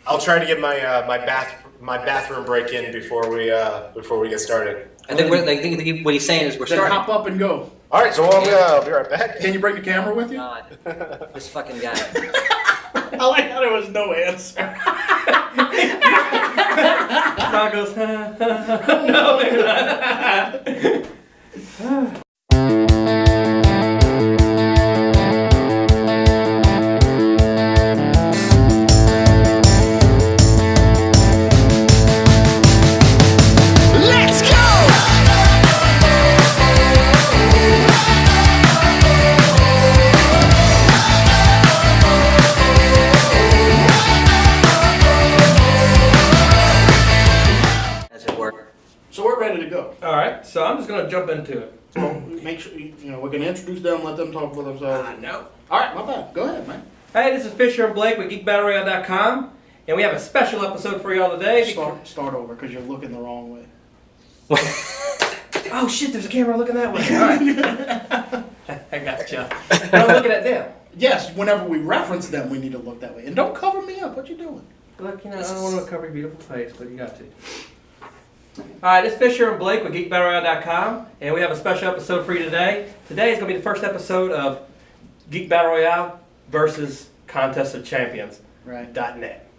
I'll try to get my bathroom break in before we get started. I think what he's saying is we're starting. Hop up and go. All right, so I'll be right back. Can you bring the camera with you? God, this fucking guy. I like how there was no answer. Dog goes, no, maybe not. So we're ready to go. All right, so I'm just going to jump into it. So make sure, we're going to introduce them, let them talk for themselves. No. All right, my bad. Go ahead, man. Hey, this is Fisher and Blake with GeekBattleRoyale.com, and we have a special episode for y'all today. Start over, because you're looking the wrong way. Oh, shit, there's a camera looking that way. All right. I gotcha. But I'm looking at them. Yes, whenever we reference them, we need to look that way. And don't cover me up. What you doing? Look, I don't want to cover your beautiful face, but you got to. Alright, this is Fisher and Blake with GeekBattleRoyale.com, and we have a special episode for you today. Today is going to be the first episode of Geek Battle Royale versus Contest of Champions. Right. .net.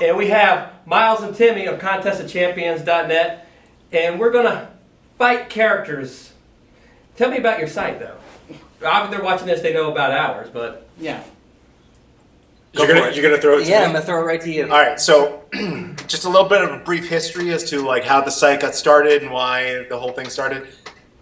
And we have Miles and Timmy of Contest of Champions.net, and we're going to fight characters. Tell me about your site, though. Obviously, they're watching this, they know about ours, but... Yeah. You're gonna throw it to me? Yeah, I'm gonna throw it right to you. All right, so just a little bit of a brief history as to like how the site got started and why the whole thing started.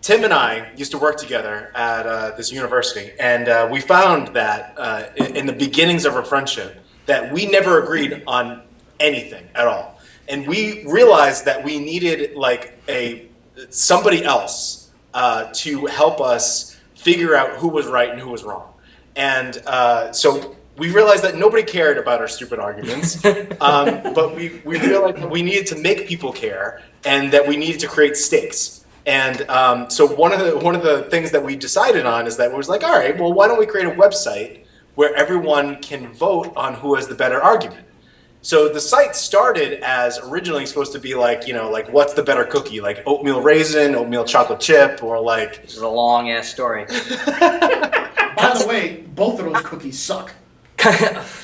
Tim and I used to work together at this university, and we found that in the beginnings of our friendship that we never agreed on anything at all, and we realized that we needed like somebody else to help us figure out who was right and who was wrong, and so. We realized that nobody cared about our stupid arguments, but we realized that we needed to make people care, and that we needed to create stakes. And so one of the things that we decided on is that we was like, all right, well, why don't we create a website where everyone can vote on who has the better argument? So the site started as originally supposed to be like, like what's the better cookie, like oatmeal raisin, oatmeal chocolate chip, or like. This is a long ass story. By the way, both of those cookies suck.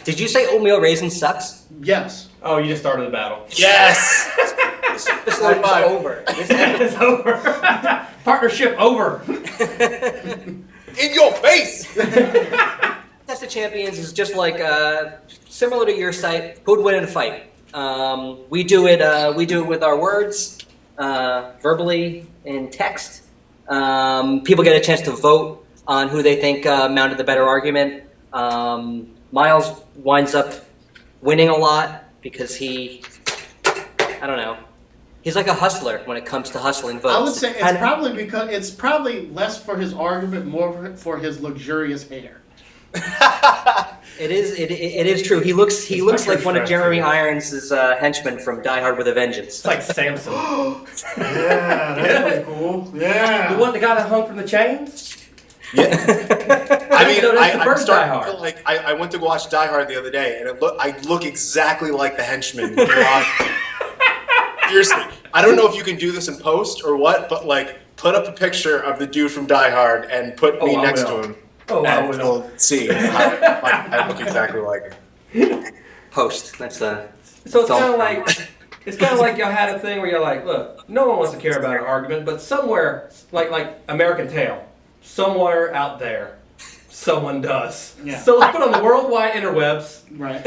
Did you say oatmeal raisin sucks? Yes. Oh, you just started the battle. Yes. This is over. It's over. Partnership over. In your face. Contest of Champions is just like similar to your site. Who'd win in a fight? We do it with our words, verbally in text. People get a chance to vote on who they think mounted the better argument. Miles winds up winning a lot because he's like a hustler when it comes to hustling votes. I would say it's probably less for his argument, more for his luxurious hair. It is true. He looks like one of Jeremy Irons' henchmen from Die Hard with a Vengeance. It's like Samson. Yeah, that's pretty cool. Yeah. The one that got hung from the chains? Yeah. I mean, I went to watch Die Hard the other day, and I look exactly like the henchman. Seriously, I don't know if you can do this in post or what, but like, put up a picture of the dude from Die Hard and put me next to him. Oh, and we'll see. I look exactly like him. Post. That's the. So it's kind of like y'all had a thing where you're like, look, no one wants to care about an argument, but somewhere, like American Tail. Somewhere out there, someone does. Yeah. So let's put on the worldwide interwebs. Right.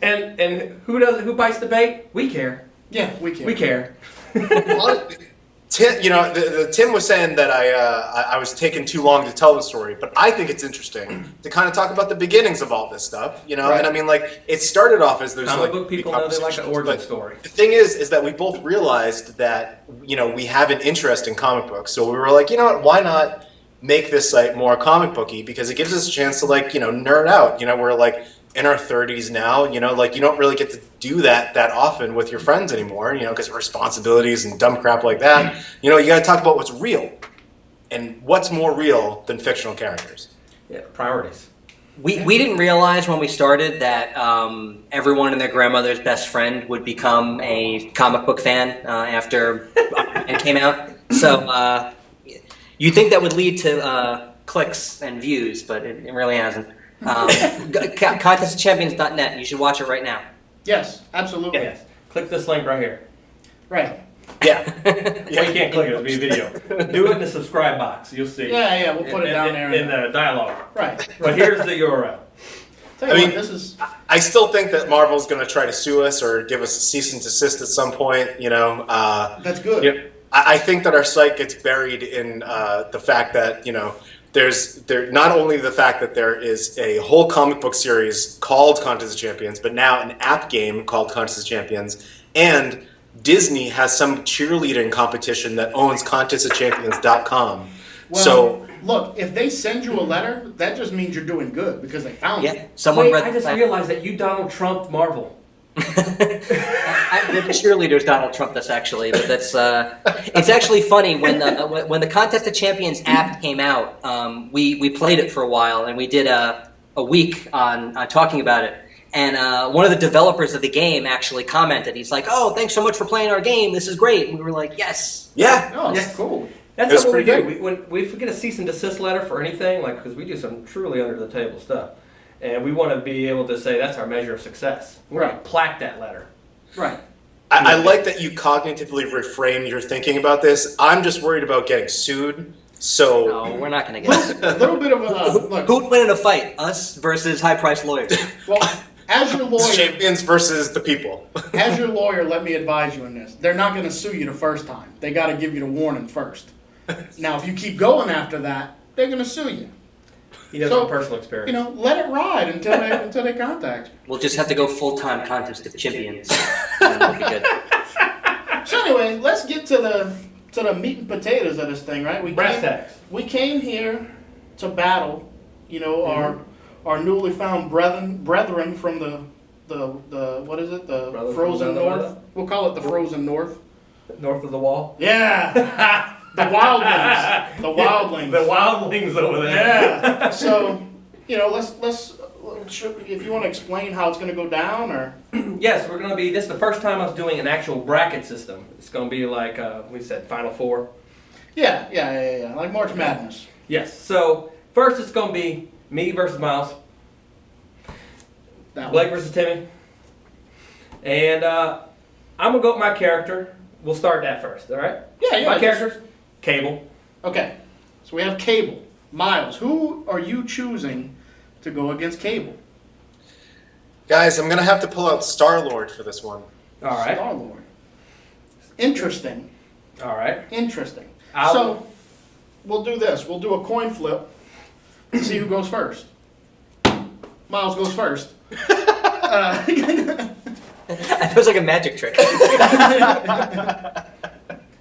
And who bites the bait? We care. Yeah, we care. We care. Tim, Tim was saying that I was taking too long to tell the story, but I think it's interesting to kind of talk about the beginnings of all this stuff, Right. And I mean, like, it started off as there's comic book people know they like an origin story. The thing is that we both realized that we have an interest in comic books, so we were like, you know what, why not make this site more comic booky, because it gives us a chance to nerd out. We're like in our 30s now, like you don't really get to do that often with your friends anymore, because of responsibilities and dumb crap like that. You got to talk about what's real, and what's more real than fictional characters. Yeah, priorities. We didn't realize when we started that everyone and their grandmother's best friend would become a comic book fan after it came out. So you'd think that would lead to clicks and views, but it really hasn't. Contestofchampions.net. You should watch it right now. Yes, absolutely. Yes. Click this link right here. Right. Yeah. Well, you can't click it. It'll be a video. Do it in the subscribe box. You'll see. Yeah, we'll put it down there. In the dialogue. Right. But here's the URL. Tell you what, this is... I still think that Marvel's going to try to sue us or give us a cease and desist at some point. You know. That's good. Yeah, I think that our site gets buried in the fact that there's not only the fact that there is a whole comic book series called Contest of Champions, but now an app game called Contest of Champions, and Disney has some cheerleading competition that owns contestofchampions.com. Well, So look, if they send you a letter, that just means you're doing good because they found yeah, it. someone Wait, read I just realized that you Donald Trumped Marvel. The cheerleaders Donald Trump this actually, but that's it's actually funny when the Contest of Champions app came out. We played it for a while and we did a week on talking about it. And one of the developers of the game actually commented. He's like, "Oh, thanks so much for playing our game. This is great." And we were like, "Yes." Yeah. Oh, that's Yes. cool. That's It was what we pretty do. When we get a cease and desist letter for anything, like because we do some truly under the table stuff, and we want to be able to say that's our measure of success. We're going to plaque that letter. Right. I like that you cognitively reframe your thinking about this. I'm just worried about getting sued. So No, we're not going to get it. A little bit of a look. Who'd win in a fight? Us versus high-priced lawyers. Well, as your it's lawyer, champions versus the people. as your lawyer, let me advise you on this. They're not going to sue you the first time. They got to give you the warning first. Now, if you keep going after that, they're going to sue you. He knows So, from personal experience. Let it ride until they contact you. We'll just have to go full-time Contest of Champions. And it'll be good. So anyway, let's get to the meat and potatoes of this thing, right? Brass tacks. We came here to battle, our newly found brethren from the what is it? The Brothers frozen from the north. weather? We'll call it the frozen north. North of the wall. Yeah. The wildlings. The wildlings. The wildlings over there. Yeah. So, let's if you want to explain how it's going to go down, or Yes, we're going to be. This is the first time I was doing an actual bracket system. It's going to be like we said, Final Four. yeah, like March Madness. Yes. So first, it's going to be me versus Miles, That Blake one. versus Timmy, and I'm gonna go with my character. We'll start that first. All right. Yeah. My just- character's Cable. Okay, so we have Cable. Miles, who are you choosing to go against Cable? Guys, I'm going to have to pull out Starlord for this one. All right. Starlord. Interesting. All right. Interesting. I'll- So, we'll do this. We'll do a coin flip to see who goes first. Miles goes first. That was like a magic trick.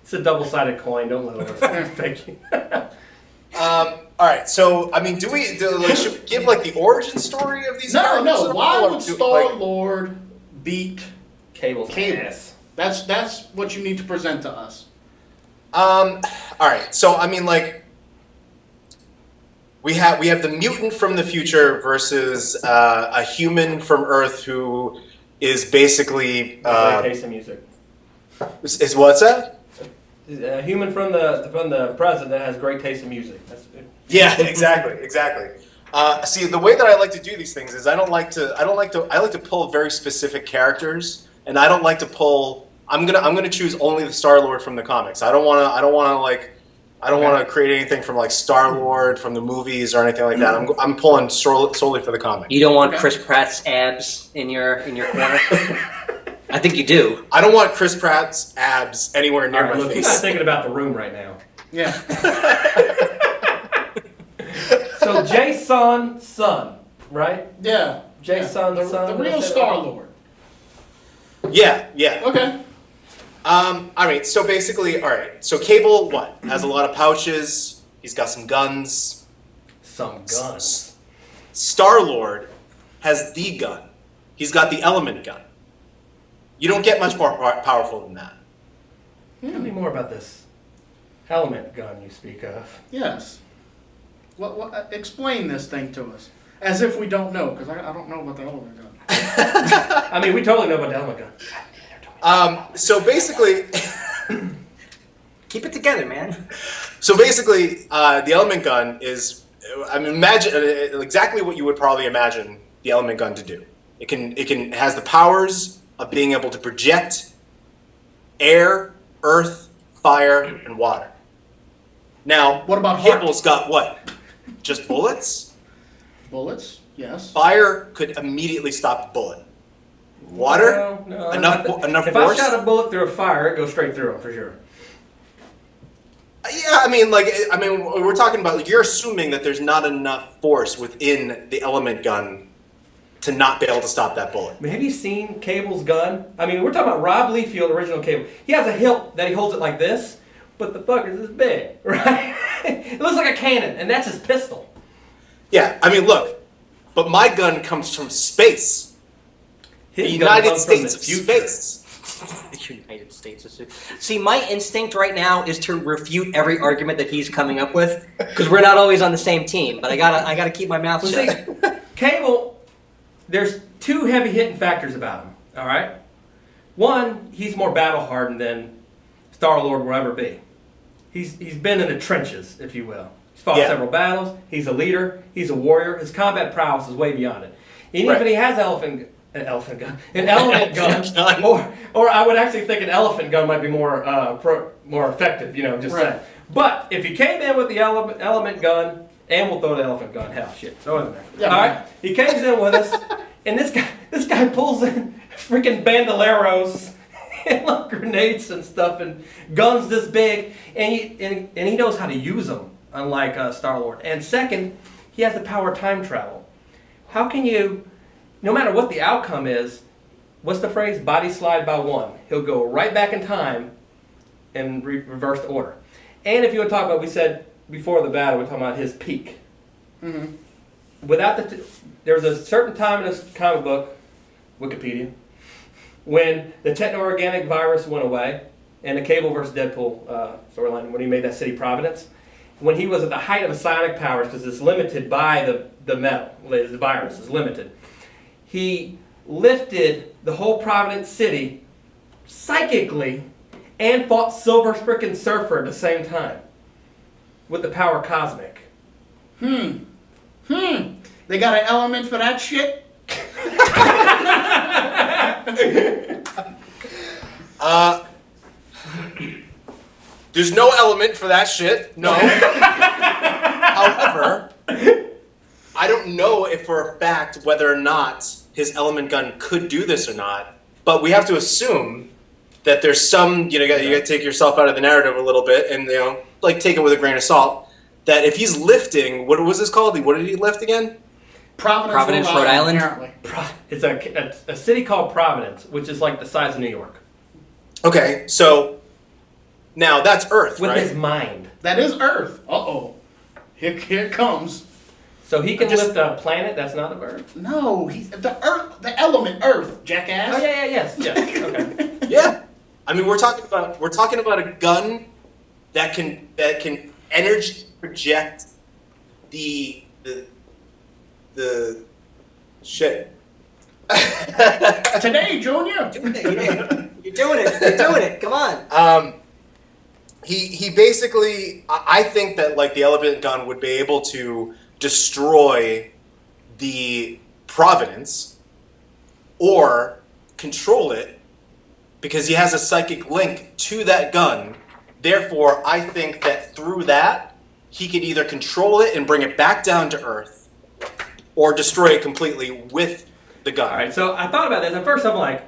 It's a double-sided coin. Don't let it fake you. All right, so I mean, should we give like the origin story of these? characters No. at Why all, or would do- Star-Lord beat Cable's Cable? ass. That's what you need to present to us. All right, so I mean, like, we have the mutant from the future versus a human from Earth who is basically Great taste in music. is what's that? A human from the present that has great taste in music. That's it. Yeah, exactly. See, the way that I like to do these things is I like to pull very specific characters, and I don't like to pull. I'm gonna choose only the Starlord from the comics. I don't want to create anything from like Starlord from the movies or anything like that. I'm pulling solely for the comic. You don't want Okay. Chris Pratt's abs in your corner? I think you do. I don't want Chris Pratt's abs anywhere near All right, my look, he's not face. thinking about the room right now. Yeah. So Jason's son, right? Yeah. Jason's the, son. the real Star-Lord. Yeah. Okay. All right. So basically, all right. So Cable, has a lot of pouches. He's got some guns. Some guns. Starlord has the gun. He's got the element gun. You don't get much more powerful than that. Tell me more about this element gun you speak of. Yes. Explain this thing to us. As if we don't know, because I don't know about the element gun. I mean, we totally know about the element gun. So basically, Keep it together, man. so basically, the element gun is, I mean, imagine exactly what you would probably imagine the element gun to do. It has the powers of being able to project air, earth, fire, and water. Now, What about heart? Cable's got what? Just bullets? Bullets, yes. Fire could immediately stop the bullet. Water? No, enough if force? I shot a bullet through a fire, it goes straight through it for sure. Yeah, I mean, we're talking about, like, you're assuming that there's not enough force within the element gun to not be able to stop that bullet. I mean, have you seen Cable's gun? I mean, we're talking about Rob Liefeld, original Cable. He has a hilt that he holds it like this, but the fucker's this big, right? It looks like a cannon, and that's his pistol. Yeah, I mean, look, but my gun comes from space. His The gun United comes from States the of future. space. The United States. See, my instinct right now is to refute every argument that he's coming up with, because we're not always on the same team. But I gotta keep my mouth Well, shut. see, Cable, there's two heavy hitting factors about him. All right, one, he's more battle hardened than Starlord will ever be. He's been in the trenches, if you will. He's fought Yeah. several battles. He's a leader. He's a warrior. His combat prowess is way beyond it. Even Right. if he has an element gun, or I would actually think an elephant gun might be more effective. Just Right. saying. But if he came in with the element gun, and we'll throw the elephant gun, hell, shit, throw it in there. Yeah, All man. right, he comes in with us, and this guy pulls in freaking bandoleros and like grenades and stuff and guns this big, and he knows how to use them, unlike Starlord. And second, he has the power of time travel. How can you, no matter what the outcome is, what's the phrase? Body slide by one. He'll go right back in time and reverse the order. And if you want to talk about, we said before the battle, we're talking about his peak. Mm-hmm. Without there was a certain time in this comic book, Wikipedia, when the techno-organic virus went away, and the Cable versus Deadpool storyline, when he made that city Providence, when he was at the height of his psionic powers, because it's limited by the metal, the virus is limited, he lifted the whole Providence city psychically and fought Silver frickin' Surfer at the same time with the power cosmic. They got an element for that shit? There's no element for that shit. No. However, I don't know if for a fact whether or not his element gun could do this or not. But we have to assume that there's some, you got to take yourself out of the narrative a little bit and, like take it with a grain of salt. That if he's lifting, what was this called? What did he lift again? Providence, Rhode Island? Apparently. It's a city called Providence, which is like the size of New York. Okay, so now that's Earth, With right? his mind. That is Earth. Uh-oh. Here it comes. So he can Just- lift a planet that's not of Earth? No, he's the Earth, the element Earth, jackass. Oh, yes. Okay. Yeah, I mean we're talking about a gun that can energy project the shit. Today, Junior. You're doing it. Come on. He basically, I think that like the element gun would be able to destroy the Providence or control it because he has a psychic link to that gun. Therefore, I think that through that, he could either control it and bring it back down to Earth or destroy it completely with the gun. All right, so I thought about this. At first, I'm like,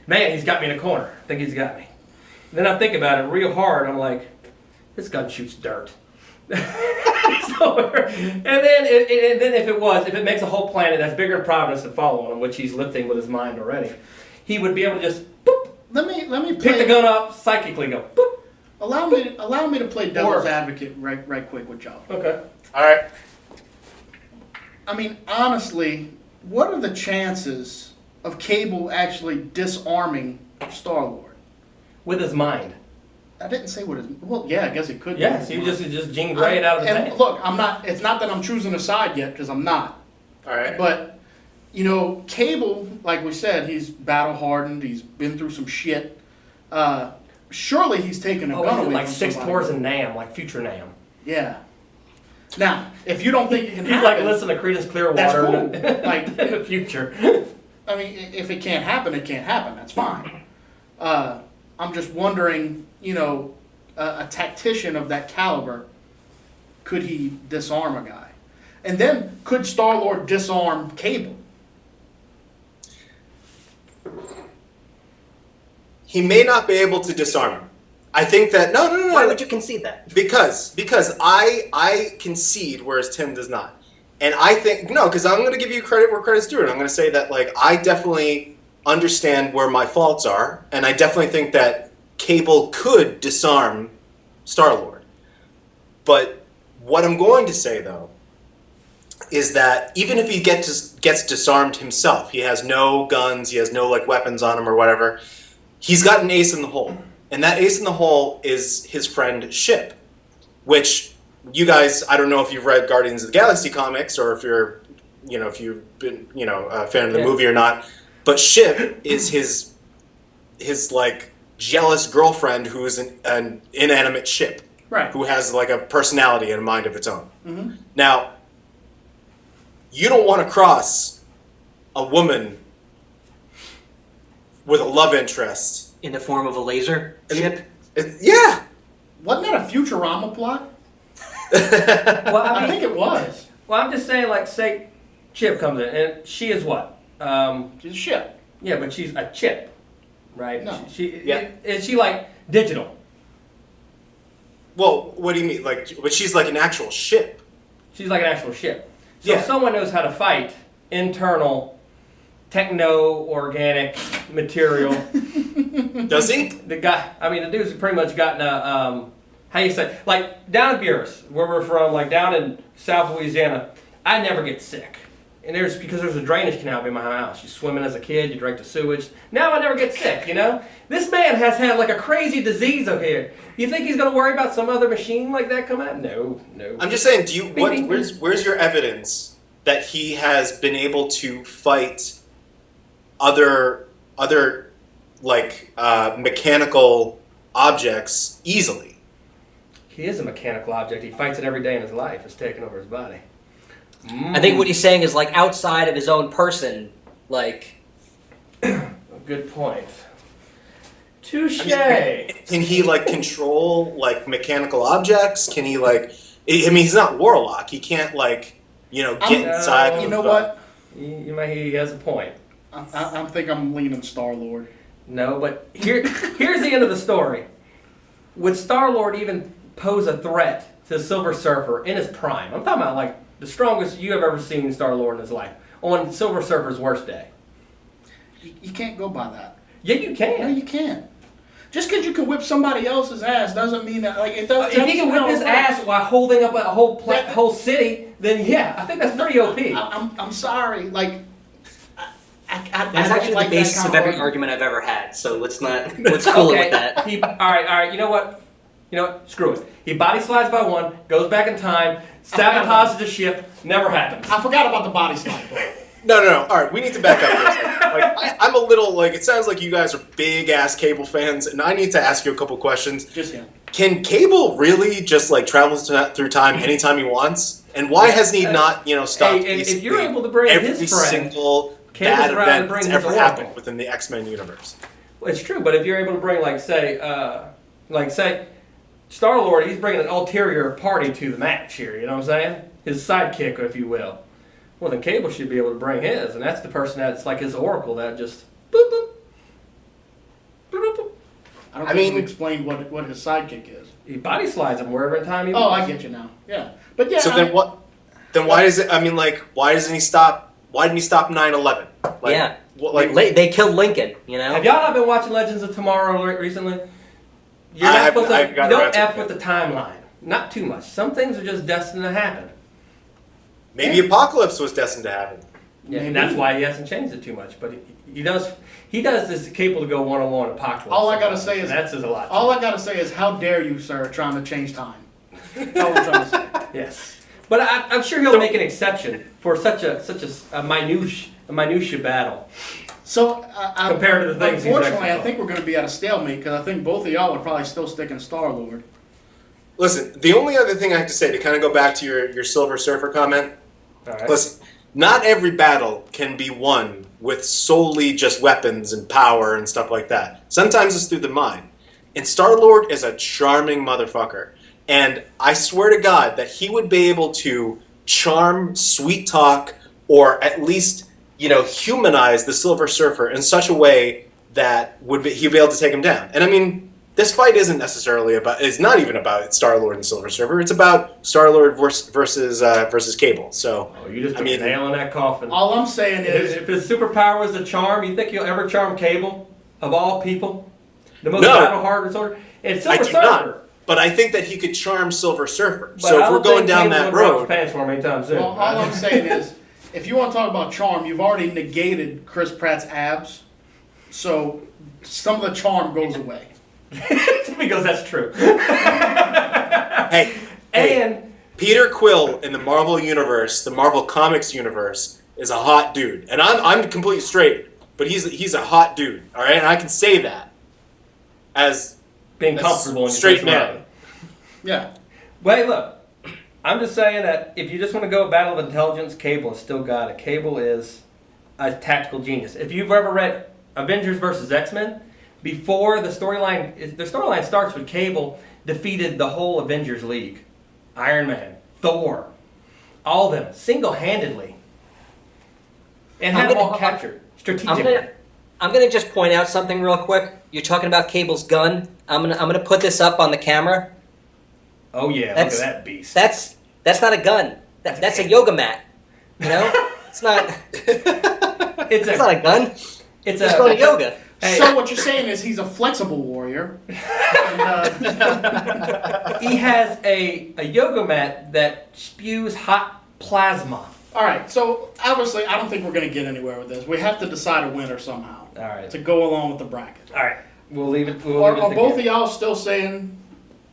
man, he's got me in a corner. I think he's got me. Then I think about it real hard. I'm like, this gun shoots dirt. and then if it makes a whole planet that's bigger than Providence to follow on him, which he's lifting with his mind already, he would be able to just boop, Let me pick the gun up, psychically go boop. Allow me to play devil's advocate right quick with y'all. Okay. All right. I mean, honestly, what are the chances of Cable actually disarming Starlord? With his mind. I didn't say what his. Well, yeah, I guess it could. Yes, be. he just Jean Grey it out of the And tank. look, I'm not. It's not that I'm choosing a side yet, because I'm not. All right. But, you know, Cable, like we said, he's battle hardened. He's been through some shit. Surely he's taken a gun he's away like from 6 somebody. tours in Nam, like future Nam. Yeah. Now, if you don't think it can He's happen, like, listen to Creedence Clearwater that's cool. like, Like, in the future. I mean, if it can't happen, it can't happen. That's fine. I'm just wondering, you know, a tactician of that caliber, could he disarm a guy? And then, could Starlord disarm Cable? He may not be able to disarm him. I think that no. Why would you concede that? Because I concede, whereas Tim does not. And I think no, because I'm going to give you credit where credit's due, and I'm going to say that like I definitely understand where my faults are, and I definitely think that Cable could disarm Starlord. But what I'm going to say though is that even if he gets disarmed himself, he has no guns, he has no like weapons on him or whatever. He's got an ace in the hole. And that ace in the hole is his friend Ship, which you guys, I don't know if you've read Guardians of the Galaxy comics or if you're, you know, if you've been, you know, a fan of the movie or not, but Ship is his like jealous girlfriend who is an inanimate ship, Right. who has like a personality and a mind of its own. Mm-hmm. Now, you don't want to cross a woman with a love interest. In the form of a laser ship? Yeah. Wasn't that a Futurama plot? Well, I think it was. Well, I'm just saying, like, say Chip comes in, and she is what? She's a ship. Yeah, but she's a chip, right? No. Is she like digital? Well, what do you mean? Like, but she's like an actual ship. She's like an actual ship. So Yeah. if someone knows how to fight internal techno-organic material, Does he? the dude's pretty much gotten a, how you say, like down in Buras, where we're from, like down in South Louisiana, I never get sick. And because there's a drainage canal by my house. You swimming as a kid, you drink the sewage. Now I never get sick, you know? This man has had like a crazy disease over here. You think he's going to worry about some other machine like that coming out? No. I'm just saying, bing. where's your evidence that he has been able to fight other like mechanical objects easily? He is a mechanical object. He fights it every day in his life. It's taking over his body. I think what he's saying is like outside of his own person, like. Good point. Touche. Can he like control like mechanical objects? Can he like? I mean, he's not Warlock. He can't like get inside. You know what? He has a point. I think I'm leaning Starlord. No, but here's the end of the story. Would Starlord even pose a threat to Silver Surfer in his prime? I'm talking about like the strongest you have ever seen Starlord in his life, on Silver Surfer's worst day. You can't go by that. Yeah, you can. No, you can't. Just because you can whip somebody else's ass doesn't mean that like it doesn't. If he can whip his ass while holding up a whole city, then yeah, I think that's pretty OP. I'm sorry, like. That's actually like the basis of every argument I've ever had, so let's cool it with that. All right, you know what? Screw it. He body slides by one, goes back in time, sabotages the ship, never happens. I forgot about the body slide. No. All right, we need to back up for a second. Like, I'm a little like it sounds like you guys are big ass Cable fans, and I need to ask you a couple questions. Just him. Can Cable really just like travel through time anytime he wants? And why has he not stopped? Hey, if you're able to bring every his friend, single Cable's bad around to event bring that's his ever Oracle. happened within the X-Men universe. Well, it's true, but if you're able to bring, say, Starlord, he's bringing an ulterior party to the match here, you know what I'm saying? His sidekick, if you will. Well, then Cable should be able to bring his, and that's the person that's like his Oracle that just boop, boop, boop, boop, boop. I mean, explain what his sidekick is. He body slides him wherever in time he Oh, wants. I get you now. Yeah, but yeah. So then what? Then why does it? I mean, like, why doesn't he stop? Why didn't he stop 9/11? Like, Yeah. Like They killed Lincoln, Have y'all not been watching Legends of Tomorrow recently? You're I not have- supposed to. I've You got don't around to F it. with the timeline. Not too much. Some things are just destined to happen. maybe Apocalypse was destined to happen. Yeah, and Maybe. that's why he hasn't changed it too much. But he does. He does this capable to go one-on-one with Apocalypse. All I gotta say is that says a lot. All I gotta say is, how dare you, sir, trying to change time? That's all I'm trying to say. Yes. But I'm sure he'll make an exception for such a minutia battle. So, Compared to the things he's unfortunately, actually I think we're going to be at a stalemate because I think both of y'all are probably still sticking Starlord. Listen, the only other thing I have to say to kind of go back to your Silver Surfer comment. All right. Listen, not every battle can be won with solely just weapons and power and stuff like that. Sometimes it's through the mind. And Starlord is a charming motherfucker. And I swear to God that he would be able to charm, sweet talk, or at least, humanize the Silver Surfer in such a way that he'd be able to take him down. And I mean, this fight isn't necessarily it's not even about Starlord and Silver Surfer. It's about Starlord versus Cable. So, you just put a nail in that coffin. All I'm saying is, if his superpower is the charm, you think he'll ever charm Cable of all people? The most battle-hardened sort. It's Silver Surfer. Not. But I think that he could charm Silver Surfer. But So if we're going down that road, pants for him anytime soon. well, all I'm saying is, if you want to talk about charm, you've already negated Chris Pratt's abs, so some of the charm goes away. Because that's true. hey, And Peter Quill in the Marvel universe, the Marvel Comics universe, is a hot dude, and I'm completely straight, but he's a hot dude. All right, and I can say that as being comfortable in straight your man. Yeah. Wait, look. I'm just saying that if you just want to go battle of intelligence, Cable has still got it. Cable is a tactical genius. If you've ever read Avengers versus X-Men, before the storyline starts with Cable defeated the whole Avengers League. Iron Man, Thor, all of them, single-handedly. And had them all captured strategically. I'm gonna just point out something real quick. You're talking about Cable's gun. I'm gonna put this up on the camera. Oh yeah, look at that beast. That's not a gun. That's a yoga mat. It's not. It's not a gun. It's going to yoga. Hey. So what you're saying is he's a flexible warrior. And, he has a yoga mat that spews hot plasma. All right, so obviously I don't think we're going to get anywhere with this. We have to decide a winner somehow. All right. To go along with the bracket. All right. We'll leave it. Are both of y'all still saying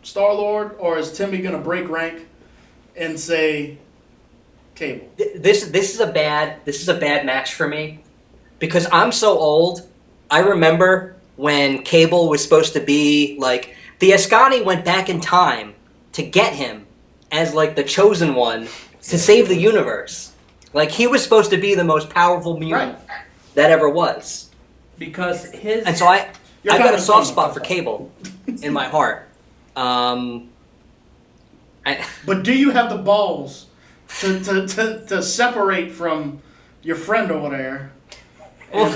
Starlord, or is Timmy going to break rank and say Cable? This is a bad match for me because I'm so old. I remember when Cable was supposed to be like the Ascani went back in time to get him as like the chosen one to save the universe. Like he was supposed to be the most powerful mutant that ever was. Because his and so I've got a soft spot for Cable in my heart. But do you have the balls to separate from your friend over there and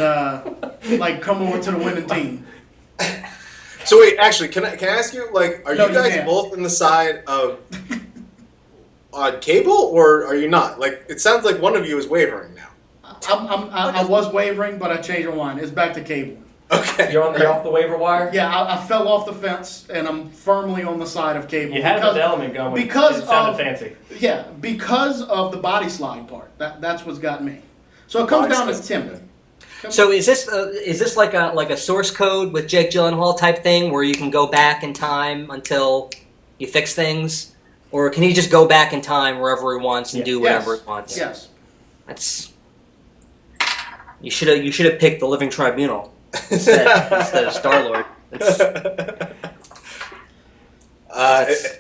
like come over to the winning team? So wait, actually, can I ask you, like, are you guys both on the side of Cable, or are you not? Like, it sounds like one of you is wavering now. I was wavering, but I changed my mind. It's back to Cable. Okay. You're off the waiver wire? Yeah, I fell off the fence, and I'm firmly on the side of Cable. You had the element going. Because it sounded fancy. Yeah, because of the body slide part. That's what's got me. So it comes down to Timmy. So is this like a source code with Jake Gyllenhaal type thing where you can go back in time until you fix things, or can he just go back in time wherever he wants and do whatever he wants? Yes. That's you should have picked the Living Tribunal instead of Starlord.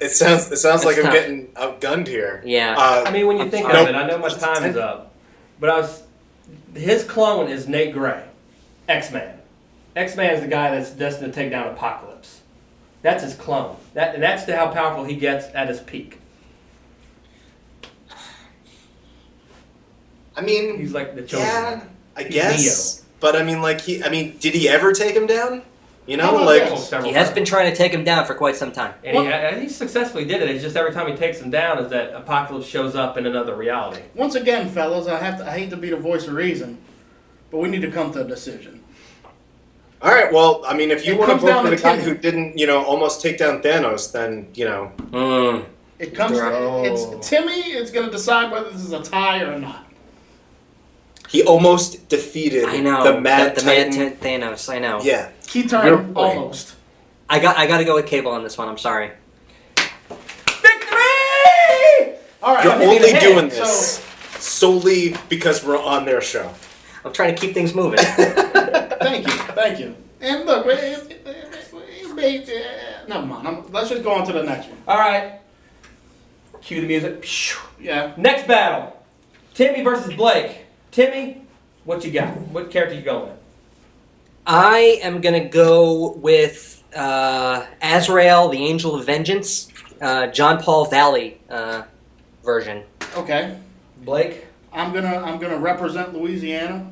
It sounds like I'm tough. getting outgunned here. Yeah. I mean, when you think of it, I know my time is up, but his clone is Nate Gray, X-Man. X-Man is the guy that's destined to take down Apocalypse. That's his clone. That's how powerful he gets at his peak. I mean, He's like the chosen one. I guess. But I mean, did he ever take him down? You know, He has been trying to take him down for quite some time. And he successfully did it. It's just every time he takes him down is that Apocalypse shows up in another reality. Once again, fellas, I hate to be the voice of reason, but we need to come to a decision. All right. Well, I mean, if you want to vote for the guy Timmy. who didn't, almost take down Thanos, then It comes. It's Timmy. It's going to decide whether this is a tie or not. He almost defeated the Mad Titan Thanos. I know. Yeah. Key turn, almost. I got to go with Cable on this one. I'm sorry. Victory! All right. You're I'm only ahead, doing this solely because we're on their show. I'm trying to keep things moving. Thank you. And look, never mind. Let's just go on to the next one. All right. Cue the music. Yeah. Next battle. Timmy versus Blake. Timmy, what you got? What character you going with? I am gonna go with Azrael, the Angel of Vengeance, John Paul Valley version. Okay. Blake? I'm gonna represent Louisiana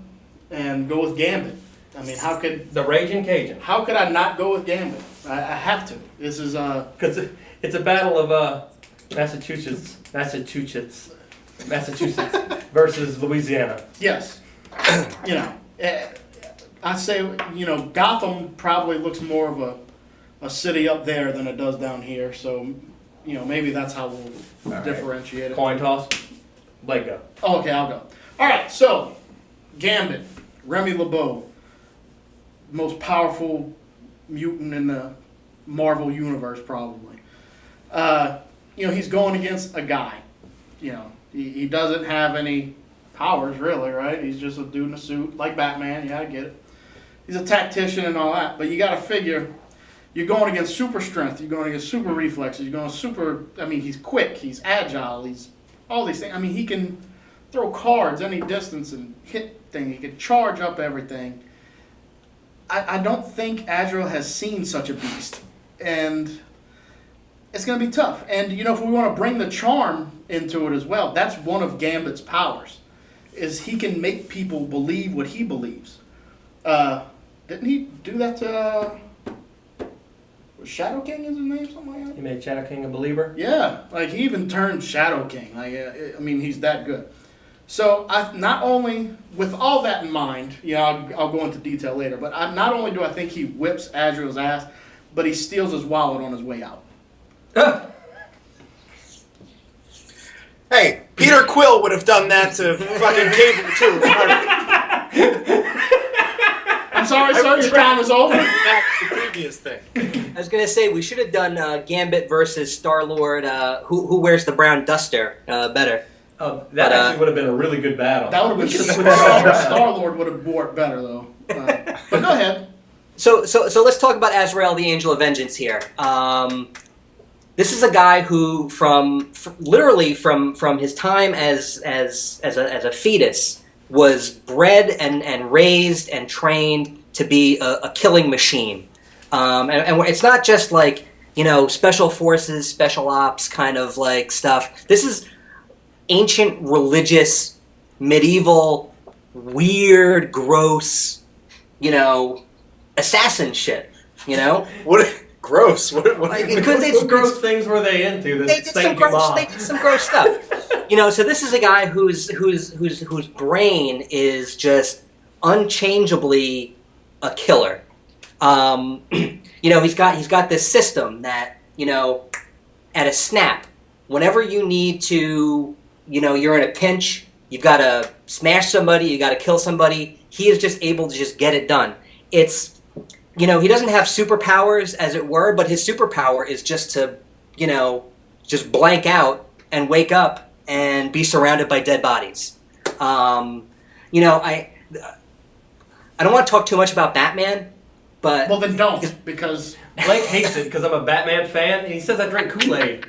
and go with Gambit. I mean, how could The Raging Cajun. I not go with Gambit? I have to. This is Because it's a battle of Massachusetts versus Louisiana. yes. You know, I say Gotham probably looks more of a city up there than it does down here. So maybe that's how we'll right. differentiate it. Coin toss. Blake go. Oh, okay, I'll go. All right, so Gambit, Remy LeBeau, most powerful mutant in the Marvel universe, probably. He's going against a guy. He doesn't have any powers, really, right? He's just a dude in a suit, like Batman. Yeah, I get it. He's a tactician and all that, but you got to figure you're going against super strength. You're going against super reflexes. You're going super. I mean, he's quick. He's agile. He's all these things. I mean, he can throw cards any distance and hit things. He can charge up everything. I don't think Azrael has seen such a beast, and it's going to be tough. And if we want to bring the charm into it as well, that's one of Gambit's powers, is he can make people believe what he believes. Didn't he do that to was Shadow King is his name, something like that? He made Shadow King a believer? Yeah, like he even turned Shadow King. He's that good. So not only, with all that in mind, I'll go into detail later, but not only do I think he whips Azrael's ass, but he steals his wallet on his way out. Hey, Peter Quill would have done that to fucking Cable too. I'm sorry, sir, your time is over. Back to the previous thing. I was gonna say we should have done Gambit versus Starlord. Who wears the brown duster better? Oh, that actually would have been a really good battle. That would have been Starlord would have wore it better though. But go ahead. So let's talk about Azrael, the Angel of Vengeance here. This is a guy who, literally from his time as a fetus, was bred and raised and trained to be a killing machine. And it's not just like special forces, special ops kind of like stuff. This is ancient religious, medieval, weird, gross, assassin shit. What? Gross. What Because it's gross things were they into? They did some gross stuff. So this is a guy whose brain is just unchangeably a killer. He's got this system that at a snap, whenever you need to, you're in a pinch, you've got to smash somebody, you got to kill somebody. He is just able to just get it done. It's he doesn't have superpowers, as it were, but his superpower is just to, just blank out and wake up and be surrounded by dead bodies. I don't want to talk too much about Batman, but... Well, then don't, because... Blake hates it because I'm a Batman fan, and he says I drink Kool-Aid.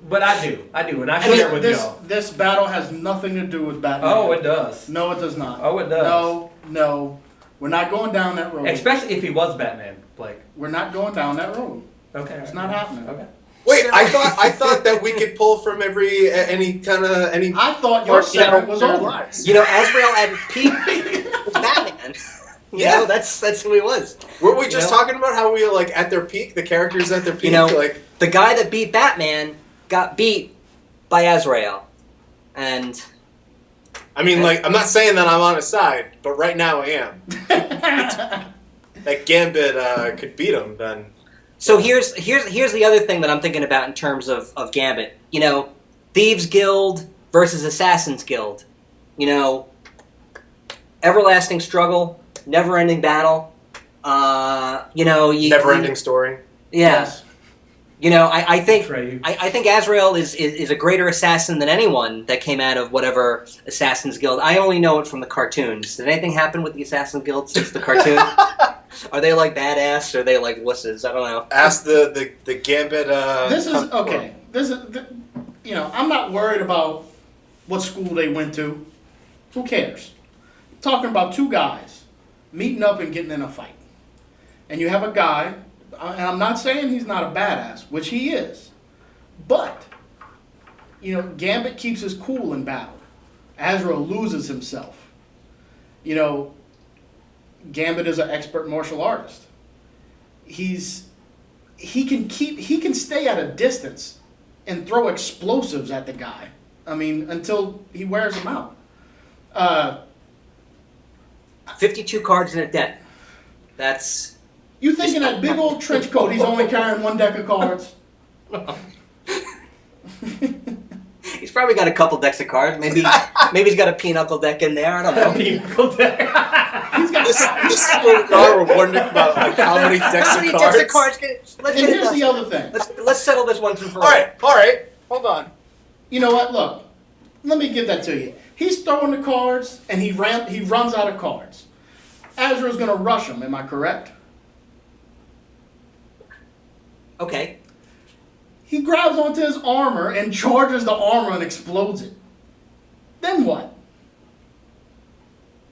But I do, and I share it with y'all. This battle has nothing to do with Batman. Oh, it does. No, it does not. Oh, it does. No. We're not going down that road. Especially if he was Batman, Blake. We're not going down that road. Okay. It's not happening. Okay. Wait, I thought that we could pull from any. I thought your segment was over. Azrael at peak was Batman. Yeah. That's who he was. Were we just talking about how we at their peak, the characters at their peak? The guy that beat Batman got beat by Azrael, and. I mean, I'm not saying that I'm on his side, but right now I am. That Gambit could beat him, then. So here's the other thing that I'm thinking about in terms of Gambit. Thieves Guild versus Assassins Guild. Everlasting struggle, never-ending battle. Never-ending story. Yeah. You know, I think Betray you. I think Azrael is a greater assassin than anyone that came out of whatever Assassin's Guild. I only know it from the cartoons. Did anything happen with the Assassin's Guild since the cartoon? Are they like badass or are they like wusses? I don't know. Ask the Gambit. This is okay. You know, I'm not worried about what school they went to. Who cares? I'm talking about two guys meeting up and getting in a fight, and you have a guy. And I'm not saying he's not a badass, which he is, but you know, Gambit keeps his cool in battle. Azrael loses himself. You know, Gambit is an expert martial artist. He can stay at a distance and throw explosives at the guy. I mean, until he wears them out. 52 cards in a deck. That's... You think in that big old trench coat he's only carrying one deck of cards? He's probably got a couple decks of cards. Maybe he's got a pinochle deck in there. I don't know. Pinochle deck. He's got This is where we're wondering about like how many decks How of many cards. decks of cards can... Let's And get it here's the done. other thing. Let's settle this one for All right, hold on. You know what? Look, let me give that to you. He's throwing the cards, and he runs out of cards. Azrael's going to rush him. Am I correct? Okay. He grabs onto his armor and charges the armor and explodes it. Then what?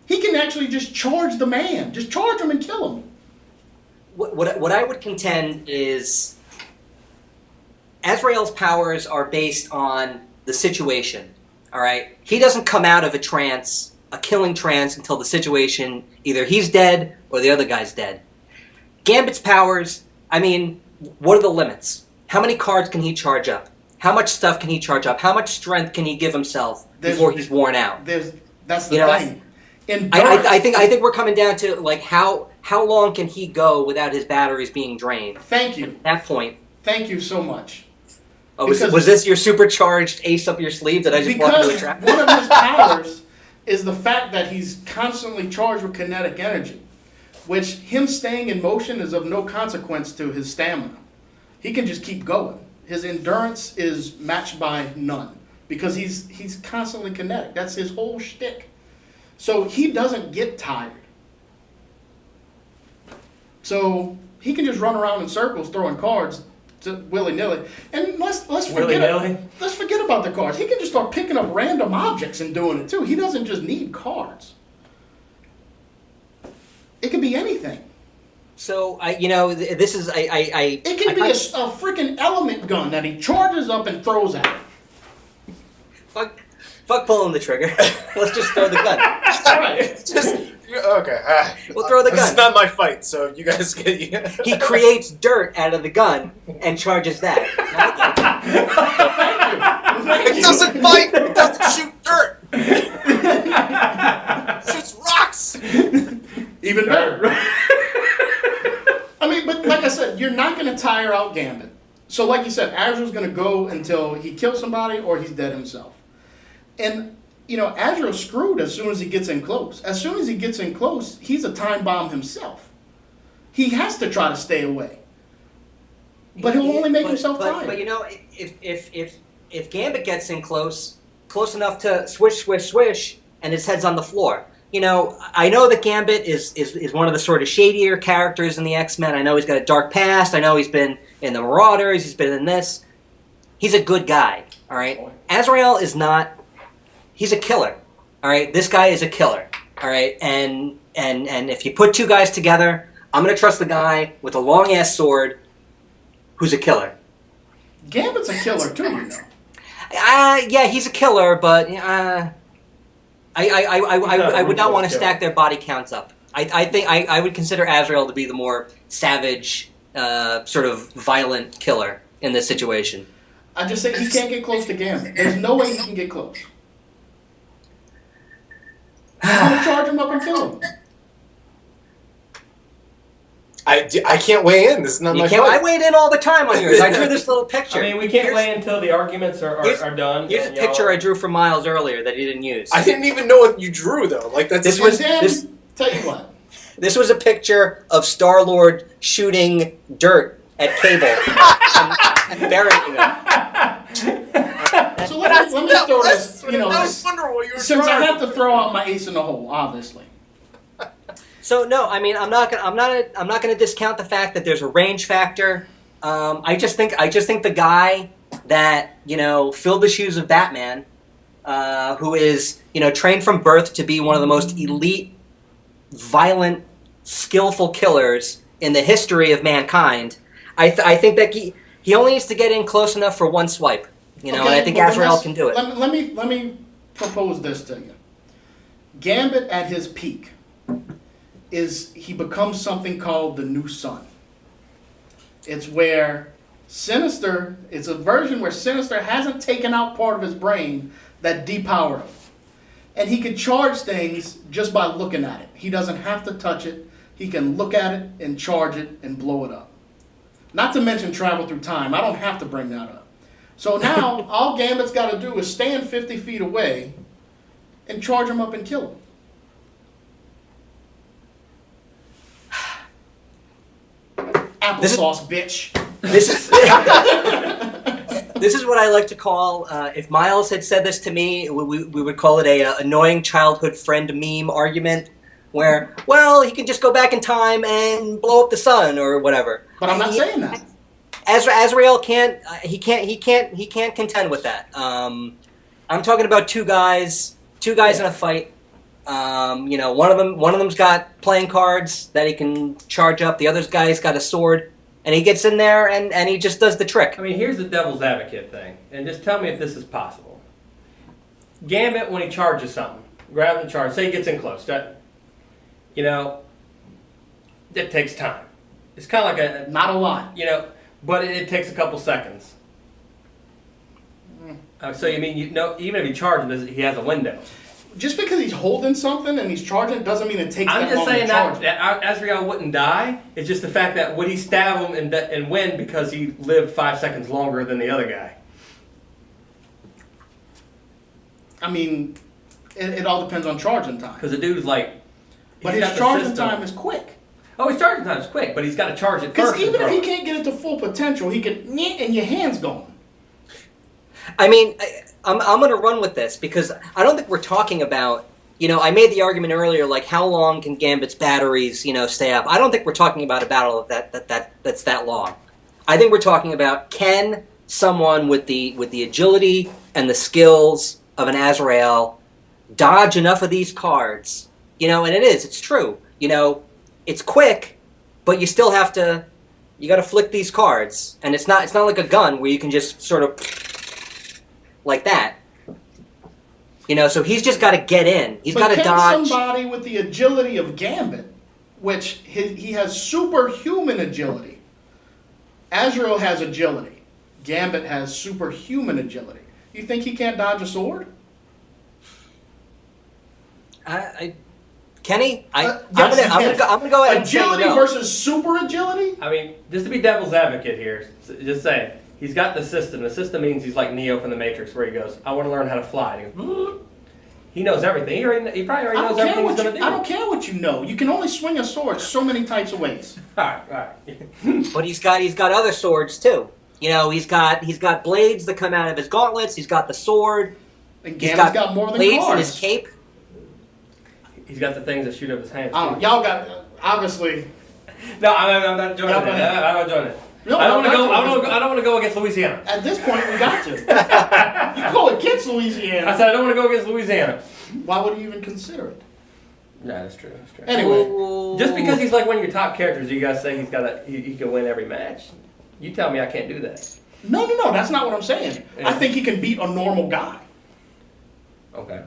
He can actually just charge the man. Just charge him and kill him. What I would contend is Azrael's powers are based on the situation. All right? He doesn't come out of a killing trance until the situation, either he's dead or the other guy's dead. Gambit's powers, I mean, what are the limits? How many cards can he charge up? How much stuff can he charge up? How much strength can he give himself before he's worn out? That's the You know, thing. I think we're coming down to like how long can he go without his batteries being drained? Thank you. At that point. Thank you so much. Oh, Because- was this your supercharged ace up your sleeve that I just walked into a Because trap? one of his powers is the fact that he's constantly charged with kinetic energy, which him staying in motion is of no consequence to his stamina. He can just keep going. His endurance is matched by none because he's constantly kinetic. That's his whole shtick. So he doesn't get tired. So he can just run around in circles throwing cards to willy-nilly. And let's Willy-nilly? forget about the cards. He can just start picking up random objects and doing it too. He doesn't just need cards. It could be anything. So this is It can be a freaking element gun that he charges up and throws at him. fuck pulling the trigger. Let's just throw the gun. All right. Okay. We'll throw the This is gun. not my fight, so you guys get. He creates dirt out of the gun and charges that. Thank It you. doesn't fight. It doesn't shoot dirt. It shoots rocks. Even better. I mean, but like I said, you're not going to tire out Gambit. So like you said, Azrael's going to go until he kills somebody or he's dead himself. And, you know, Azrael's screwed as soon as he gets in close. As soon as he gets in close, he's a time bomb himself. He has to try to stay away. But he'll only make himself tired. But you know, if Gambit gets in close enough to swish, and his head's on the floor. You know, I know that Gambit is one of the sort of shadier characters in the X-Men. I know he's got a dark past. I know he's been in the Marauders. He's been in this. He's a good guy, all right? Azrael is not. He's a killer, all right? This guy is a killer, all right? And if you put two guys together, I'm going to trust the guy with a long-ass sword who's a killer. Gambit's a killer too, you know. Yeah, he's a killer, but I would not want to stack their body counts up. I think I would consider Azrael to be the more savage, sort of violent killer in this situation. I just say he can't get close to Gambit. There's no way he can get close. He's going to charge him up and kill him. I can't weigh in. This is not my fight. I weighed in all the time on yours. I drew this little picture. I mean, we can't wait until the arguments are done. Here's a picture I drew for Miles earlier that he didn't use. I didn't even know what you drew though. Like that's This And was- then, this- tell you what. This was a picture of Starlord shooting dirt at Cable. burying them. So let me throw this. You know, I was wondering what you were since I trying have to throw out my ace in the hole, obviously. So no, I mean I'm not gonna discount the fact that there's a range factor. I just think the guy that filled the shoes of Batman, who is trained from birth to be one of the most elite, violent, skillful killers in the history of mankind. I think that he only needs to get in close enough for one swipe. And I think Azrael can do it. Let me propose this to you. Gambit at his peak he becomes something called the new Sun. It's where Sinister, it's a version where Sinister hasn't taken out part of his brain that depowered him. And he can charge things just by looking at it. He doesn't have to touch it. He can look at it and charge it and blow it up. Not to mention travel through time. I don't have to bring that up. So now, all Gambit's got to do is stand 50 feet away and charge him up and kill him. Applesauce, bitch. This is what I like to call, if Miles had said this to me, we would call it a annoying childhood friend meme argument, where, well, he can just go back in time and blow up the sun or whatever. But I'm not saying that. Azrael can't contend with that. I'm talking about two guys in a fight. One of them's got playing cards that he can charge up. The other guy's got a sword, and he gets in there and he just does the trick. I mean, here's the devil's advocate thing, and just tell me if this is possible. Gambit, when he charges something, grabs and charges. Say he gets in close. That takes time. It's kind of like not a lot. But it takes a couple seconds. So you mean even if he charges, he has a window. Just because he's holding something and he's charging doesn't mean it takes I'm that just long saying to charge. that Azrael wouldn't die. It's just the fact that would he stab him and win because he lived 5 seconds longer than the other guy? I mean, it all depends on charging time. Because the dude's like... But his charging time is quick. Oh, his charging time is quick, but he's got to charge it first. Because even if he can't get it to full potential, he can... and your hand's going. I mean... I'm going to run with this because I don't think we're talking about, I made the argument earlier, like how long can Gambit's batteries, stay up? I don't think we're talking about a battle of that's that long. I think we're talking about can someone with the agility and the skills of an Azrael dodge enough of these cards, and it's true. It's quick, but you still have to, you got to flick these cards, and it's not like a gun where you can just sort of like that. So he's just got to get in. He's got to dodge. Somebody with the agility of Gambit, which he has superhuman agility. Azrael has agility. Gambit has superhuman agility. You think he can't dodge a sword? Kenny, yes, I'm gonna go ahead and say agility no. versus super agility? I mean, just to be devil's advocate here, just saying. He's got the system. The system means he's like Neo from the Matrix, where he goes, I want to learn how to fly. And he goes, he knows everything. He probably already knows everything he's going to do. I don't care what you know. You can only swing a sword so many types of ways. All right. But he's got other swords too. He's got blades that come out of his gauntlets. He's got the sword. And Gambit's got more than blades cards. in his cape. He's got the things that shoot up his hands. Y'all got obviously. No, I'm not joining it. I'm not joining it. No, I don't want to go against Louisiana. At this point, we got to. You go against Louisiana. I said I don't want to go against Louisiana. Why would you even consider it? Yeah, that's true. Anyway, just because he's like one of your top characters, you guys say he can win every match. You tell me I can't do that. No, that's not what I'm saying. Yeah. I think he can beat a normal guy. Okay,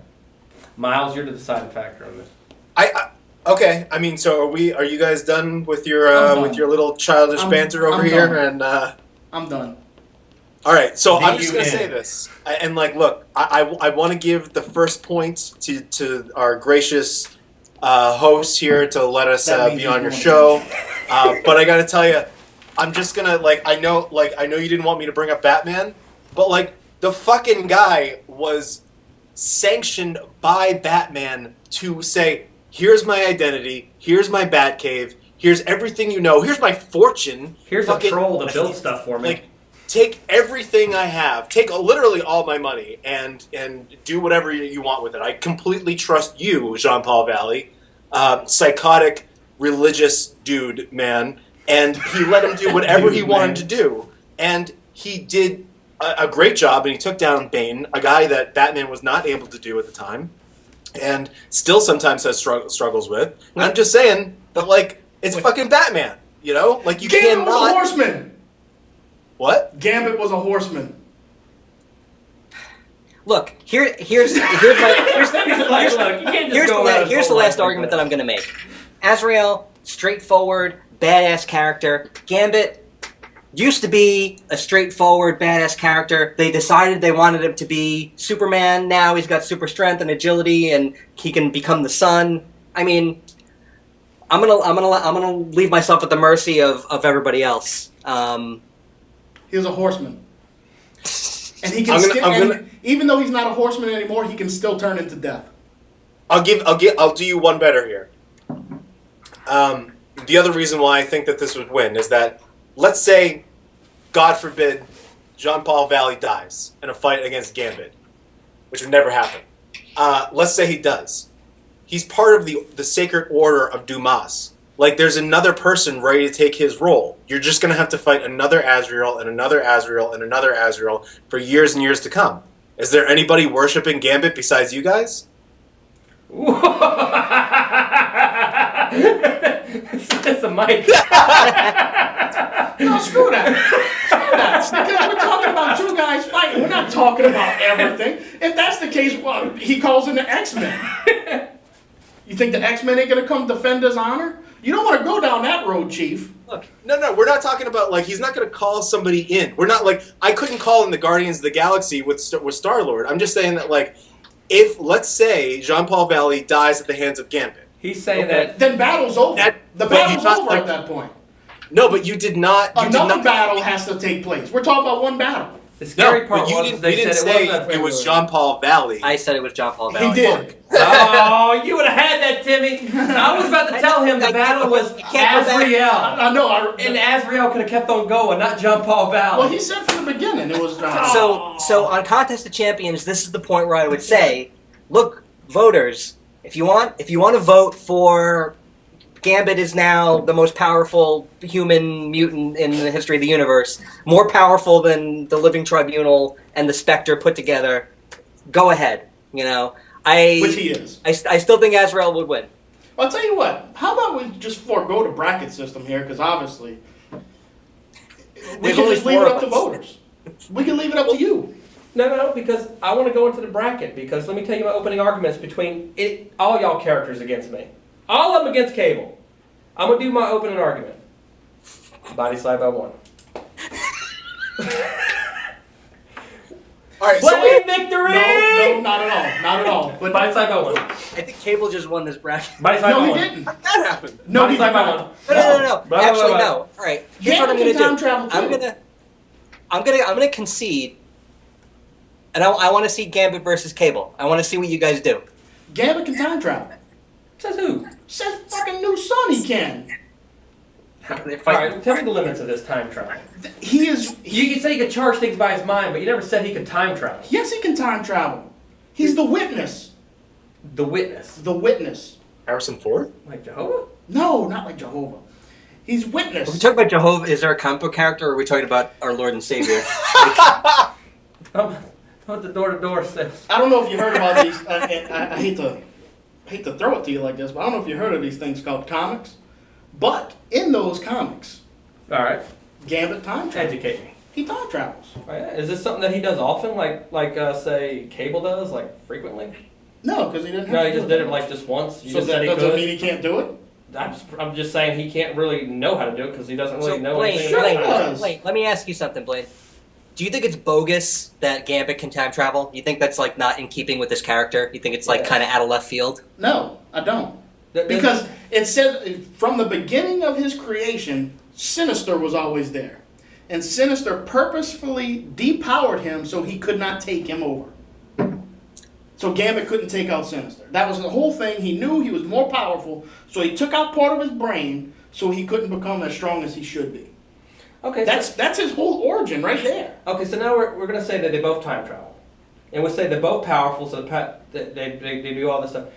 Miles, you're the deciding factor on this. Okay, I mean, so are you guys done with your little childish banter over here? Done. And I'm done. All right, so I'm just gonna say this, and look, I want to give the first point to our gracious host here to let us be on your show, but I gotta tell you, I'm just gonna I know you didn't want me to bring up Batman, but the fucking guy was sanctioned by Batman to say, here's my identity, here's my Batcave, here's everything you know, here's my fortune. Here's a troll to build stuff for me. take everything I have, take literally all my money, and do whatever you want with it. I completely trust you, Jean-Paul Valley, psychotic, religious dude, man, and he let him do whatever he wanted to do. And he did a great job, and he took down Bane, a guy that Batman was not able to do at the time, and still sometimes has struggles with. And I'm just saying that, like, it's fucking Batman, you know? Like, you Gambit was a cannot... horseman. What? Gambit was a horseman. Look, here's the last argument that I'm going to make. Azrael, straightforward, badass character. Gambit used to be a straightforward, badass character. They decided they wanted him to be Superman. Now he's got super strength and agility, and he can become the sun. I mean, I'm gonna leave myself at the mercy of everybody else. He was a horseman. And he can even though he's not a horseman anymore, he can still turn into death. I'll do you one better here. The other reason why I think that this would win is that, let's say, God forbid, Jean-Paul Valley dies in a fight against Gambit, which would never happen. Let's say he does. He's part of the Sacred Order of Dumas. Like, there's another person ready to take his role. You're just going to have to fight another Azrael and another Azrael and another Azrael for years and years to come. Is there anybody worshiping Gambit besides you guys? It's a mic. No, screw that. Screw that. Because we're talking about two guys fighting. We're not talking about everything. If that's the case, well, he calls in the X-Men. You think the X-Men ain't going to come defend his honor? You don't want to go down that road, Chief. Look, no, we're not talking about, like, he's not going to call somebody in. We're not, like, I couldn't call in the Guardians of the Galaxy with Starlord. I'm just saying that, like, if, let's say, Jean-Paul Valley dies at the hands of Gambit. He's saying that... Then battle's over. The battle's over at that point. No, but you did not... Another battle has to take place. We're talking about one battle. The scary part but you was didn't, they you didn't said say it was Jean-Paul Valley. I said it was Jean-Paul Valley. He did. Oh, you would have had that, Timmy. I was about to tell him the battle was Azrael. I know. And Azrael could have kept on going, not Jean-Paul Valley. Well, he said from the beginning it was... So on Contest of Champions, this is the point where I would say, look, voters, if you want to vote for Gambit is now the most powerful human mutant in the history of the universe, more powerful than the Living Tribunal and the Spectre put together, go ahead. You know, which he is. I still think Azrael would win. Well, I'll tell you what. How about we just forego the bracket system here? Because obviously, we can just leave it up to voters. We can leave it up to you. No, because I want to go into the bracket. Because let me tell you my opening arguments between all y'all characters against me. All of them against Cable. I'm going to do my opening argument. Body slide by one. All right, Blame victory! No, not at all. Not at all. But body slide by one. I think Cable just won this bracket. Body slide no, by he one. didn't. That happened. No, body he slide did by not. one. No. Blah, Actually, blah, blah. no. All right. Here's what I'm Gambit going can to time do. travel too. I'm gonna concede, and I want to see Gambit versus Cable. I want to see what you guys do. Gambit can time travel. Says who? Says fucking new son he can. Alright, tell me the limits of this time travel. He is... You said he could charge things by his mind, but you never said he could time travel. Yes, he can time travel. He's the witness. The witness. The witness. Harrison Ford? Like Jehovah? No, not like Jehovah. He's witness. Are we talking about Jehovah? Is there a comic book character, or are we talking about our Lord and Savior? What the door-to-door says. I don't know if you heard about these. I hate to throw it to you like this, but I don't know if you heard of these things called comics. But in those comics, Alright. Gambit time travels. Educate me. He time travels. Oh, yeah. Is this something that he does often, like say, Cable does, like, frequently? No, because he didn't have No, to he just do did it, like, just once. You So just that said he doesn't could. mean he can't do it? I'm just saying he can't really know how to do it because he doesn't really know anything Sure about he time. does. Blaine, let me ask you something, Blaine. Do you think it's bogus that Gambit can time travel? You think that's like not in keeping with his character? You think it's like kind of out of left field? No, I don't. Because it said from the beginning of his creation, Sinister was always there. And Sinister purposefully depowered him so he could not take him over. So Gambit couldn't take out Sinister. That was the whole thing. He knew he was more powerful, so he took out part of his brain so he couldn't become as strong as he should be. Okay, That's his whole origin right there. okay. So now we're going to say that they both time travel, and we'll say they're both powerful. So they do all this stuff.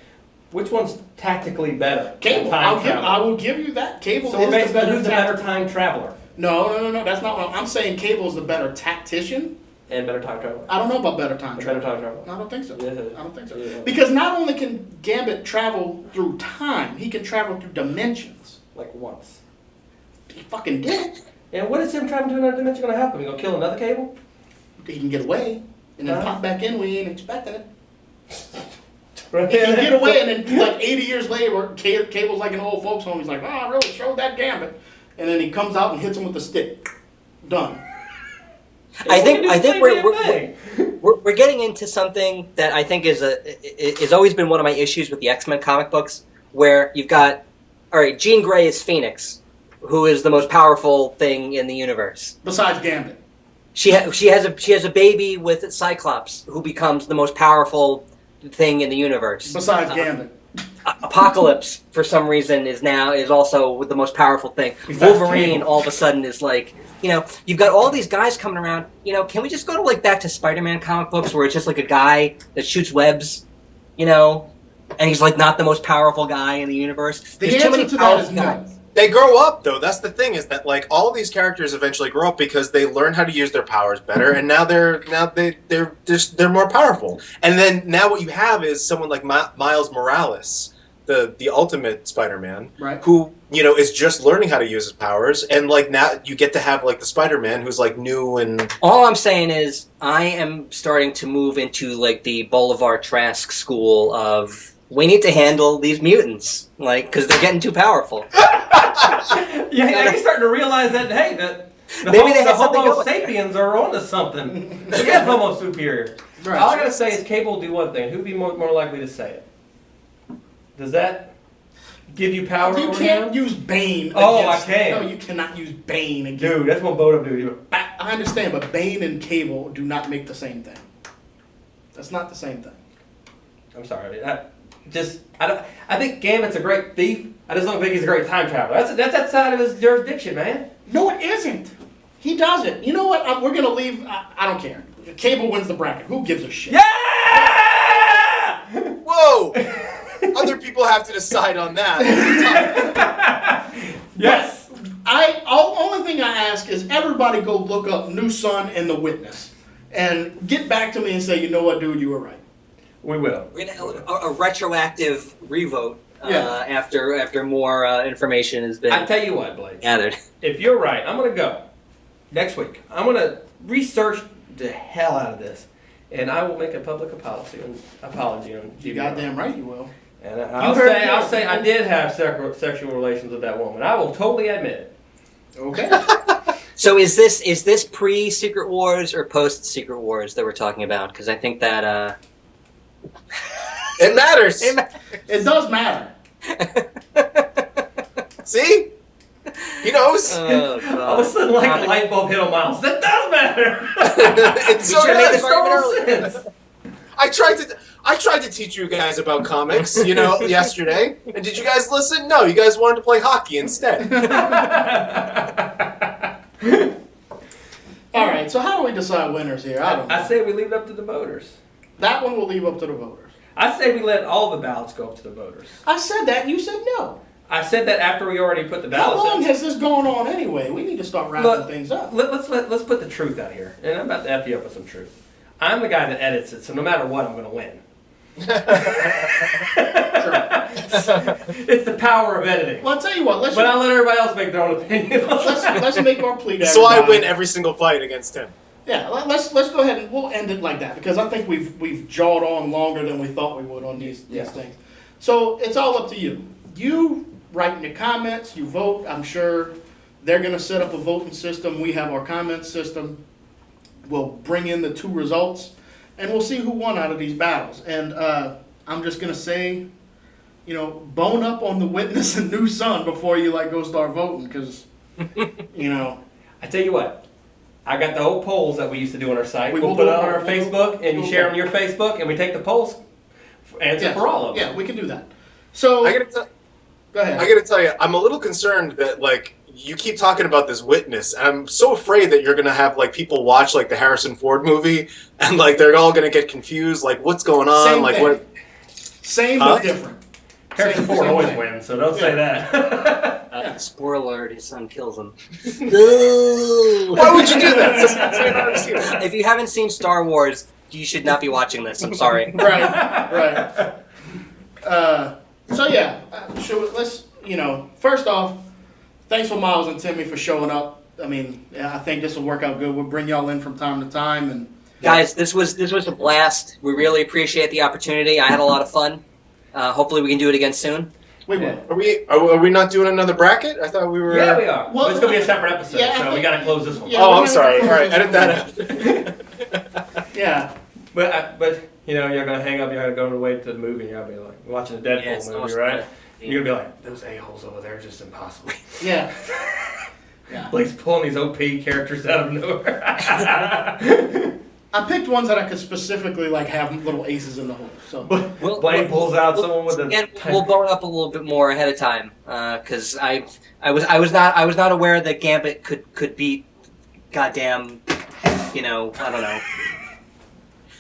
Which one's tactically better? Cable. Than time travel? I will give you that. Cable So is we're basically the who's the better better time traveler No. That's not what I'm saying. Cable is the better tactician. and better time traveler. I don't know about better time Better travel. time traveler. I don't think so. Yeah. I don't think so. Yeah. Because not only can Gambit travel through time, he can travel through dimensions. Like once. He fucking did. And what is him traveling to another dimension going to happen? He going to kill another Cable? He can get away and then Huh? pop back in when he ain't expecting it. Right. He can get away and then like 80 years later, Cable's like an old folks home. He's like, oh, I really showed that Gambit. And then he comes out and hits him with the stick. Done. I think we're we're getting into something that I think is always been one of my issues with the X-Men comic books, where you've got, all right, Jean Grey is Phoenix, who is the most powerful thing in the universe. Besides Gambit. She has a baby with Cyclops, who becomes the most powerful thing in the universe. Besides Gambit. Apocalypse, for some reason, is also the most powerful thing. Besides Wolverine, Cable. all of a sudden, is like, you've got all these guys coming around. Can we just go to like back to Spider-Man comic books where it's just like a guy that shoots webs, and he's like not the most powerful guy in the universe. The There's too answer many to that is powerful no. guys. They grow up, though. That's the thing, is that like all of these characters eventually grow up because they learn how to use their powers better, and now they're more powerful. And then now what you have is someone like Miles Morales, the ultimate Spider-Man, Right. who is just learning how to use his powers, and like now you get to have like the Spider-Man who's like new and. All I'm saying is I am starting to move into like the Bolivar Trask school of we need to handle these mutants, like, because they're getting too powerful. Yeah, you're starting to realize that, hey, Maybe they have something Homo going. sapiens are onto something. Forget Homo superior. Right. All I gotta say is Cable will do one thing. Who'd be more likely to say it? Does that give you power You over can't him? use Bane. Oh, against, I can. No, you cannot use Bane against. Dude, that's one Bodo dude. I understand, but Bane and Cable do not make the same thing. That's not the same thing. I'm sorry. I think Gambit's a great thief. I just don't think he's a great time traveler. That's outside of his jurisdiction, man. No, it isn't. He does it. You know what? We're gonna leave. I don't care. Cable wins the bracket. Who gives a shit? Yeah! Whoa! Other people have to decide on that. Yes. Only thing I ask is everybody go look up New Sun and The Witness, and get back to me and say, you know what, dude, you were right. We will. We're gonna a retroactive revote Yeah. after more information has been I tell you what, Blake. gathered. If you're right, I'm gonna go next week. I'm gonna research the hell out of this, and I will make a public apology on You goddamn right you will. And heard I'll it. say I did have sexual relations with that woman. I will totally admit it. Okay. So is this pre Secret Wars or post Secret Wars that we're talking about? Because I think that It matters. It does matter. See? He knows. Oh, God. All of a sudden, like a light bulb hit on Miles. That does matter. It's You so should've made does. this argument earlier. sense. I tried to teach you guys about comics, yesterday. And did you guys listen? No, you guys wanted to play hockey instead. All right. So how do we decide winners here? I don't know. I say we leave it up to the voters. That one we'll leave up to the voters. I say we let all the ballots go up to the voters. I said that, and you said no. I said that after we already put the How ballots long in. has this gone on anyway? We need to start wrapping Look, things up. Let's put the truth out here, and I'm about to F you up with some truth. I'm the guy that edits it, so no matter what, I'm going to win. It's the power of editing. Well, I'll tell you what. But I'll let everybody else make their own opinion. let's make our plea to So I everybody. win every single fight against him. Yeah, let's go ahead and we'll end it like that because I think we've jawed on longer than we thought we would on these Yeah. things. So it's all up to you. You write in the comments, you vote. I'm sure they're going to set up a voting system. We have our comment system. We'll bring in the two results, and we'll see who won out of these battles. And I'm just going to say, bone up on The Witness and New Sun before you go start voting because, I tell you what, I got the old polls that we used to do on our site. We We'll will put do it a on poll. our Facebook, and you We'll share do on your Facebook, and we take the polls, answer Yes. for all of them. Yeah, we can do that. So I gotta go ahead. tell you, I'm a little concerned that you keep talking about this witness, and I'm so afraid that you're gonna have like people watch like the Harrison Ford movie, and like they're all gonna get confused, like what's going on, Same like thing. what? Same Huh? but different. Harrison Same Ford always thing. wins, so don't say that. Spoiler alert: his son kills him. Why would you do that? If you haven't seen Star Wars, you should not be watching this. I'm sorry. Right. So yeah, let's first off, thanks for Miles and Timmy for showing up. I mean, I think this will work out good. We'll bring y'all in from time to time, and Guys, this was a blast. We really appreciate the opportunity. I had a lot of fun. Hopefully, we can do it again soon. we will. Are we not doing another bracket? I thought we were. Yeah, we are. Well, But it's going to be a separate episode, yeah, I so we think- got to close this one. Yeah. Oh, we're I'm gonna sorry. close All right, this edit one. that out. Yeah. But you're going to hang up, you're going to go away to the movie, you're going to be like, watching a Deadpool Yeah, it's so movie, much right? better. You're going to be like, those a-holes over there are just impossible. Yeah. Yeah. Blake's pulling these OP characters out of nowhere. I picked ones that I could specifically like have little aces in the hole. So Blaine pulls out someone with And a... we'll bone up a little bit more ahead of time because I was not aware that Gambit could beat goddamn I don't know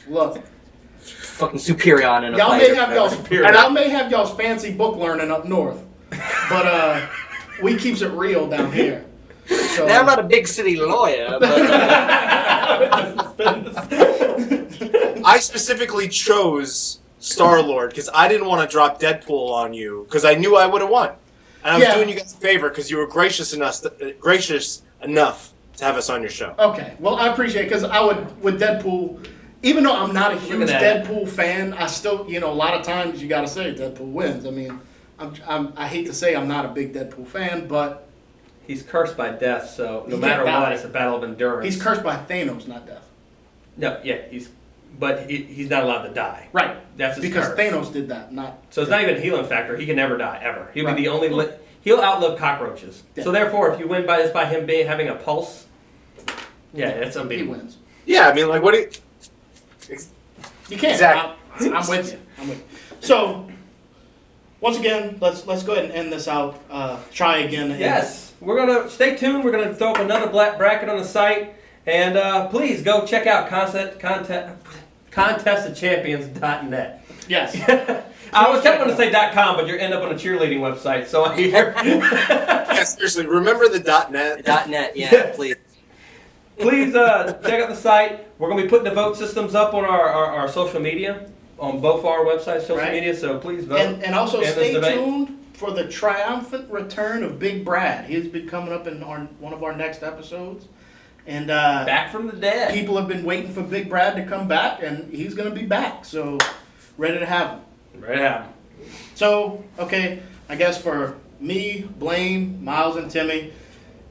look, fucking Superion in a y'all fight. may have y'all's fancy book learning up north, but we keeps it real down here. So Now, I'm not a big city lawyer, but I specifically chose Starlord because I didn't want to drop Deadpool on you because I knew I would have won, and I was Yeah. doing you guys a favor because you were gracious enough to have us on your show. Okay, well I appreciate it because I would with Deadpool, even though I'm not a huge at that. Deadpool fan, I still a lot of times you got to say Deadpool wins. I mean, I hate to say I'm not a big Deadpool fan, but He's cursed by death, so no He matter can't what, die. it's a battle of endurance. he's cursed by Thanos, not death. No, yeah, but he's not allowed to die. Right. That's his Because curse. Thanos did that, not. So it's not even a healing factor. He can never die ever. He'll Right. be the only. He'll outlive cockroaches. Yeah. So therefore, if you win by him having a pulse, yeah, it's He unbeatable. wins. Yeah, I mean, like, what do you? You can't. Exactly. I'm with you. So, once again, let's go ahead and end this out. Try again. Yes, we're gonna stay tuned. We're gonna throw up another bracket on the site, and please go check out contestofchampions.net. Yes. I was tempted to say .com, but you end up on a cheerleading website. So I hear. Yeah, seriously, remember the .net. .net, yeah, Yes. please. Please check out the site. We're going to be putting the vote systems up on our social media, on both our websites, social Right. media, so please vote. And also End this stay debate. tuned for the triumphant return of Big Brad. He's been coming up in one of our next episodes. And Back from the dead. people have been waiting for Big Brad to come back, and he's going to be back. So, ready to have him. Right out. So, okay, I guess for me, Blaine, Miles, and Timmy,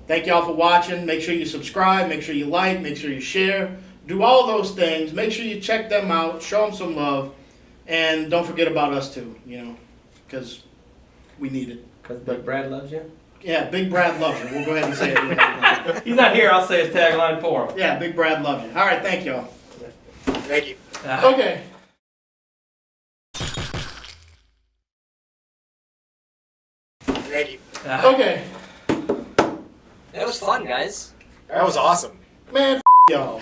thank y'all for watching. Make sure you subscribe, make sure you like, make sure you share. Do all those things. Make sure you check them out, show them some love, and don't forget about us too, because we need it. Because Big Brad loves you. Yeah, Big Brad loves you. We'll go ahead and say it. He's not here. I'll say his tagline for him. Yeah, Big Brad loves you. All right, thank y'all. Thank you. Okay. Thank you. Okay. That was fun, guys. That was awesome. Man, y'all.